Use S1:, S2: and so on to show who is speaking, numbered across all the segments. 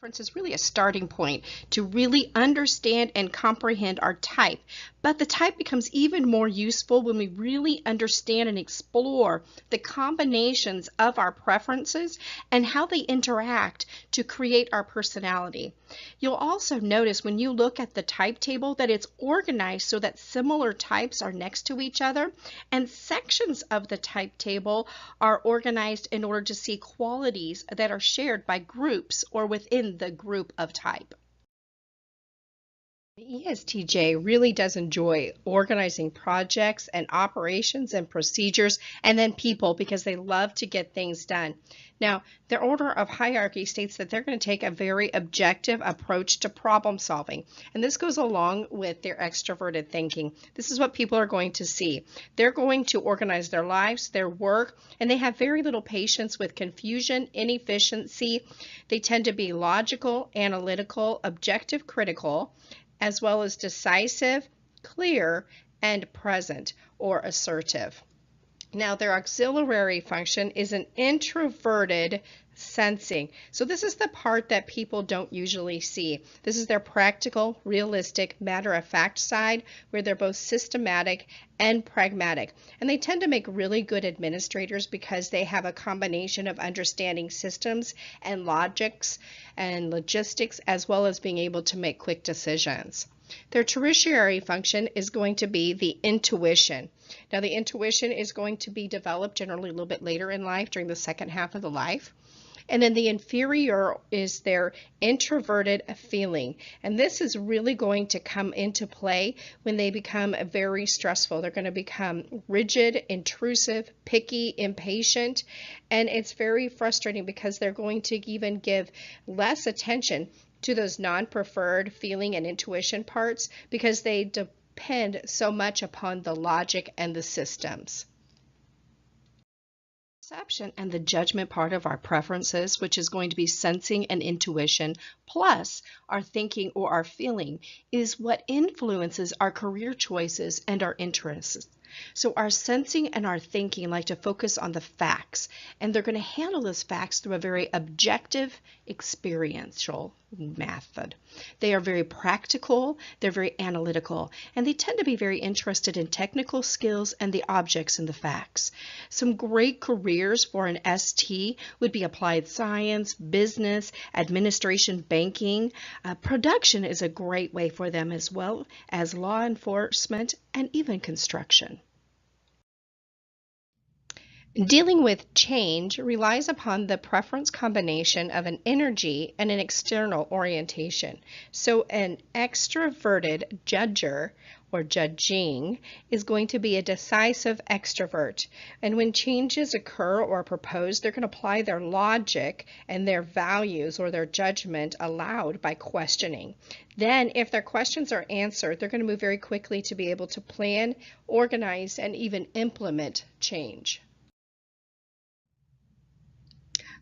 S1: preference is really a starting point to really understand and comprehend our type. But the type becomes even more useful when we really understand and explore the combinations of our preferences and how they interact to create our personality. You'll also notice when you look at the type table that it's organized so that similar types are next to each other, and sections of the type table are organized in order to see qualities that are shared by groups or within the group of type. The ESTJ really does enjoy organizing projects and operations and procedures and then people because they love to get things done. Now, their order of hierarchy states that they're going to take a very objective approach to problem solving, and this goes along with their extroverted thinking. This is what people are going to see. They're going to organize their lives, their work, and they have very little patience with confusion, inefficiency. They tend to be logical, analytical, objective, critical, as well as decisive, clear, and present or assertive. Now, their auxiliary function is an introverted sensing. So this is the part that people don't usually see. This is their practical, realistic, matter-of-fact side where they're both systematic and pragmatic. And they tend to make really good administrators because they have a combination of understanding systems and logics and logistics, as well as being able to make quick decisions. Their tertiary function is going to be the intuition. Now, the intuition is going to be developed generally a little bit later in life, during the second half of the life. And then the inferior is their introverted feeling. And this is really going to come into play when they become very stressful. They're going to become rigid, intrusive, picky, impatient. And it's very frustrating because they're going to even give less attention to those non-preferred feeling and intuition parts because they depend so much upon the logic and the systems. Perception and the judgment part of our preferences, which is going to be sensing and intuition, plus our thinking or our feeling, is what influences our career choices and our interests. So our sensing and our thinking like to focus on the facts, and they're going to handle those facts through a very objective, experiential method. They are very practical, they're very analytical, and they tend to be very interested in technical skills and the objects and the facts. Some great careers for an ST would be applied science, business, administration, banking. Production is a great way for them, as well as law enforcement and even construction. Dealing with change relies upon the preference combination of an energy and an external orientation. So an extroverted judger or judging is going to be a decisive extrovert. And when changes occur or are proposed, they're going to apply their logic and their values or their judgment aloud by questioning. Then, if their questions are answered, they're going to move very quickly to be able to plan, organize, and even implement change.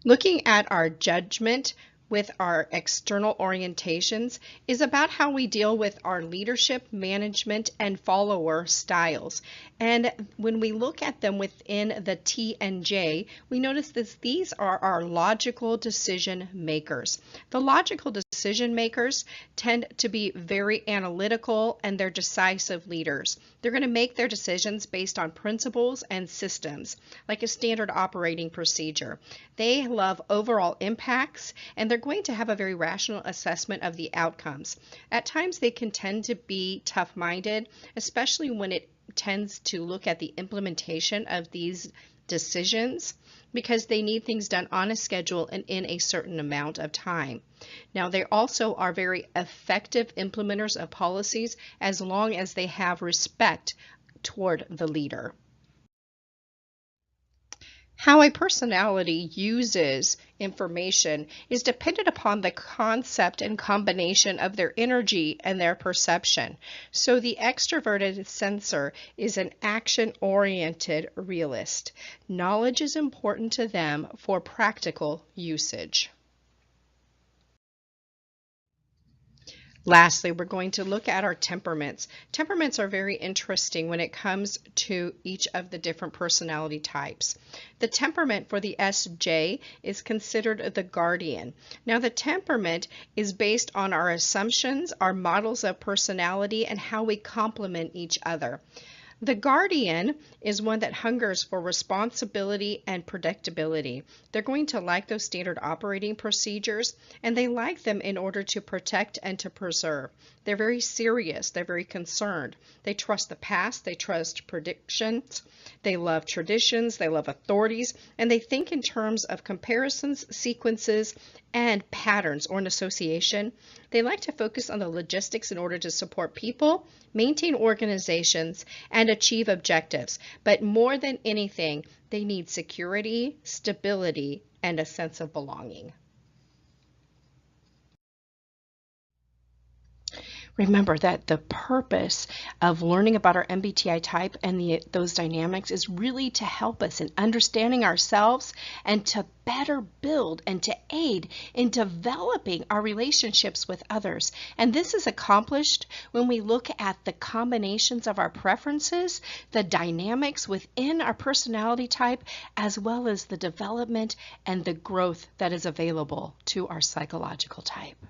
S1: Looking at our judgment with our external orientations is about how we deal with our leadership, management, and follower styles. And when we look at them within the T and J, we notice that these are our logical decision makers. The logical decision makers tend to be very analytical and they're decisive leaders. They're going to make their decisions based on principles and systems, like a standard operating procedure. They love overall impacts, and they're going to have a very rational assessment of the outcomes. At times, they can tend to be tough-minded, especially when it tends to look at the implementation of these decisions, because they need things done on a schedule and in a certain amount of time. Now, they also are very effective implementers of policies as long as they have respect toward the leader. How a personality uses information is dependent upon the concept and combination of their energy and their perception. So the extroverted sensor is an action-oriented realist. Knowledge is important to them for practical usage. Lastly, we're going to look at our temperaments. Temperaments are very interesting when it comes to each of the different personality types. The temperament for the SJ is considered the guardian. Now, the temperament is based on our assumptions, our models of personality, and how we complement each other. The guardian is one that hungers for responsibility and predictability. They're going to like those standard operating procedures, and they like them in order to protect and to preserve. They're very serious. They're very concerned. They trust the past. They trust predictions. They love traditions. They love authorities, and they think in terms of comparisons, sequences, and patterns or an association. They like to focus on the logistics in order to support people, maintain organizations, and achieve objectives. But more than anything, they need security, stability, and a sense of belonging. Remember that the purpose of learning about our MBTI type and those dynamics is really to help us in understanding ourselves and to better build and to aid in developing our relationships with others. And this is accomplished when we look at the combinations of our preferences, the dynamics within our personality type, as well as the development and the growth that is available to our psychological type.